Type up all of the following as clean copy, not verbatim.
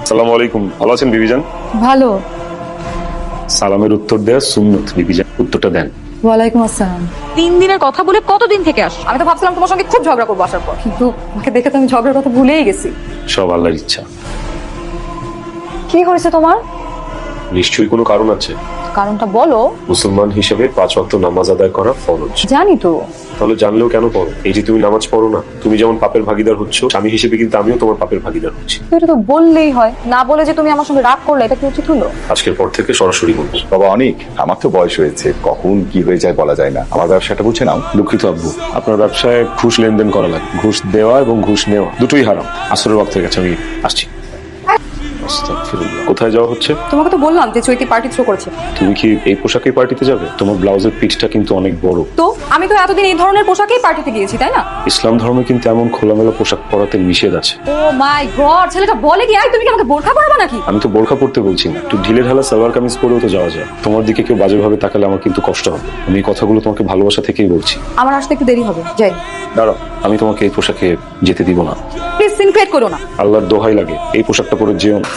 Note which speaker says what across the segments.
Speaker 1: আসসালামু আলাইকুম, ভালো আছেন বিবিজান?
Speaker 2: ভালো।
Speaker 1: সালামের উত্তর দেয়া সুন্নত বিবিজান, উত্তরটা দেন।
Speaker 2: ওয়ালাইকুম আসসালাম।
Speaker 3: 3 দিনের কথা বলে কতদিন থেকে আস?
Speaker 2: আমি তো ভাবছিলাম তোমার সঙ্গে খুব ঝগড়া করবো আসার পর, কিন্তু আমাকে দেখে তো আমি ঝগড়ার কথা ভুলেই গেছি।
Speaker 1: সব আল্লাহর ইচ্ছা।
Speaker 2: কি হয়েছে তোমার?
Speaker 1: নিশ্চয়ই কোনো কারণ আছে।
Speaker 2: কারণটা বলো।
Speaker 1: মুসলমান হিসেবে 5 ওয়াক্ত নামাজ আদায় করা ফরজ।
Speaker 2: জানি তো।
Speaker 1: তাহলে জানলেও কেন পড়ো? এই যে তুমি নামাজ পড়ো না, তুমি যেমন পাপের ভাগীদার হচ্ছ, স্বামী হিসেবে কিন্তু আমিও তোমার পাপের ভাগীদার হচ্ছি।
Speaker 2: তো এটা তো বললেই হয়, না বলে যে তুমি আমার সঙ্গে রাগ করলে, এটা কি উচিত হলো?
Speaker 1: আজকের পর থেকে সরাসরি বলবো।
Speaker 4: বাবা অনেক, আমার তো বয়স হয়েছে, কখন কি হয়ে যায় বলা যায় না। আমার ব্যবসাটা বুঝে নাও।
Speaker 1: দুঃখিত আব্বু, আপনার ব্যবসায় ঘুষ লেনদেন করা লাগে। ঘুষ দেওয়া এবং ঘুষ নেওয়া দুটোই হারাম। আসরের ওয়াক্ত হয়ে গেছে, আমি আসছি। আস্তাগফিরুল্লাহ। কোথায় যাওয়া হচ্ছে?
Speaker 2: তোমাকে তো বললাম যে চৈতি পার্টি থ্রো করেছে।
Speaker 1: তুমি কি এই পোশাকে পার্টিতে যাবে? তোমার ব্লাউজের পিঠটা কিন্তু অনেক বড়।
Speaker 2: তো আমি তো এতদিন এই ধরনের পোশাকেই পার্টিতে গিয়েছি, তাই না?
Speaker 1: ইসলাম ধর্মে কিন্তু এমন খোলামেলা পোশাক পরাতে নিষেধ আছে।
Speaker 2: ও মাই গড, ছেলেটা বলে কি তুমি কি আমাকে বোরখা পরাবা নাকি?
Speaker 1: আমি তো বোরখা পড়তে বলছি না, একটু ঢিলে ঢালা সালোয়ার কামিজ পরেও তো যাওয়া যায়। তোমার দিকে কেউ বাজেভাবে তাকালে আমার কিন্তু কষ্ট হবে। আমি এই কথাগুলো তোমাকে ভালোবাসা থেকেই বলছি।
Speaker 2: আমার আসতে একটু দেরি হবে, যাই।
Speaker 1: দাঁড়াও, আমি তোমাকে এই পোশাকে যেতে দিব না।
Speaker 2: প্লিজ সিনক্রেট করো না।
Speaker 1: আল্লাহর দোহাই লাগে, এই পোশাকটা পরে যেও না।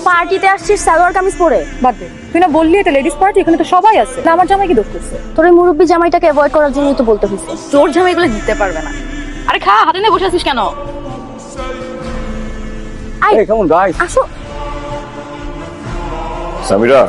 Speaker 3: পার্টিতে আসছিস সালোয়ার কামিজ পরে?
Speaker 2: বাদ দে, তুই না বললি এটা লেডিস পার্টি, এখানে তো সবাই আছে। না আমার জামাই কি দোষ করছে?
Speaker 3: তোর এই মুরব্বি জামাইটাকে অ্যাভয়েড করার জন্যই তো বলতে হইছে। তোর জামাই এগুলো দিতে পারবে না। আরে খা, হাতে নিয়ে বসে আছিস কেন?
Speaker 4: কেমন গাইস?
Speaker 3: আসো।
Speaker 1: সামিরা,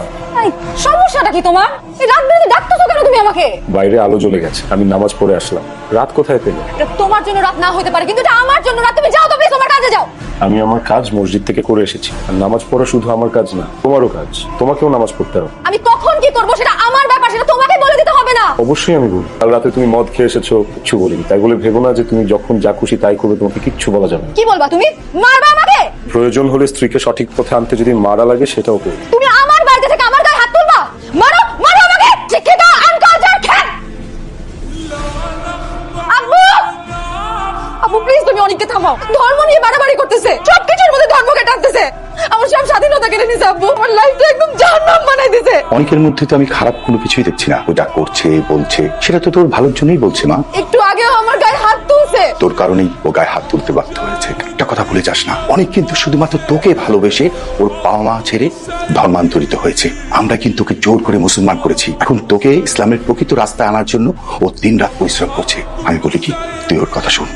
Speaker 2: এই সমস্যাটা কি তোমার? এই রাত বেরাতে ডাকতেছো কেন তুমি আমাকে?
Speaker 1: বাইরে আলো জ্বলে গেছে, আমি নামাজ পড়ে আসলাম। রাত কোথায় পেলে?
Speaker 2: এটা তোমার জন্য রাত না হতে পারে, কিন্তু এটা আমার জন্য রাত। তুমি যাও তো প্লিজ, তোমার কাজে যাও।
Speaker 1: আমি আমার কাজ মসজিদ থেকে করে এসেছি। আর নামাজ পড়া শুধু আমার কাজ না, তোমারও কাজ। তোমাকেও নামাজ পড়তে হবে।
Speaker 2: আমি কখন কি করবো সেটা আমার ব্যাপার, সেটা তোমাকে বলে দিতে হবে না।
Speaker 1: অবশ্যই আমি বলি। কাল রাতে তুমি মদ খেয়ে এসেছো, কিচ্ছু বলিনি। তাই বলে ভেবো না যে তুমি যখন যা খুশি তাই করবে, তোমাকে কিচ্ছু বলা যাবে না।
Speaker 2: কি বলবা তুমি? মারবা আমাকে?
Speaker 1: প্রয়োজন হলে স্ত্রীকে সঠিক পথে আনতে যদি মারা লাগে, সেটাও করবে।
Speaker 2: তুমি আমার বাড়িতে থেকে আমার গায়ে হাত তুলবা? মারো, মারো আমাকে। শিক্ষিত আনকালচার খ্যাত। আব্বু, আব্বু প্লিজ তুমি অনেককে থামাও। ধর্ম নিয়ে বাড়াবাড়ি করতেছে, সবকিছুর মধ্যে ধর্মকে টানতেছে। আমার সব স্বাধীনতা কেড়ে নিছে আব্বু, আমার লাইফটা একদম জাহান্নাম বানাই দিছে।
Speaker 4: অনেকের মধ্যে তো আমি খারাপ কোনো কিছুই দেখছি না। ও যা করছে বলছে সেটা তো তোর ভালোর জন্যই বলছে মা।
Speaker 2: একটু আগেও আমার গায়ে হাত তুলছে।
Speaker 4: তোর কারণেই ও গায়ে হাত তুলতে বাধ্য হয়েছে। একটা কথা ভুলে যাস না, অনেক কিন্তু শুধুমাত্র তোকে ভালোবেসে ওর বাবা মা ছেড়ে ধর্মান্তরিত হয়েছে। আমরা কিন্তু ওকে জোর করে মুসলমান করেছি। এখন তোকে ইসলামের প্রকৃত রাস্তায় আনার জন্য ও দিনরাত পরিশ্রম করছে। আমি বলি কি, তুই ওর কথা শোন।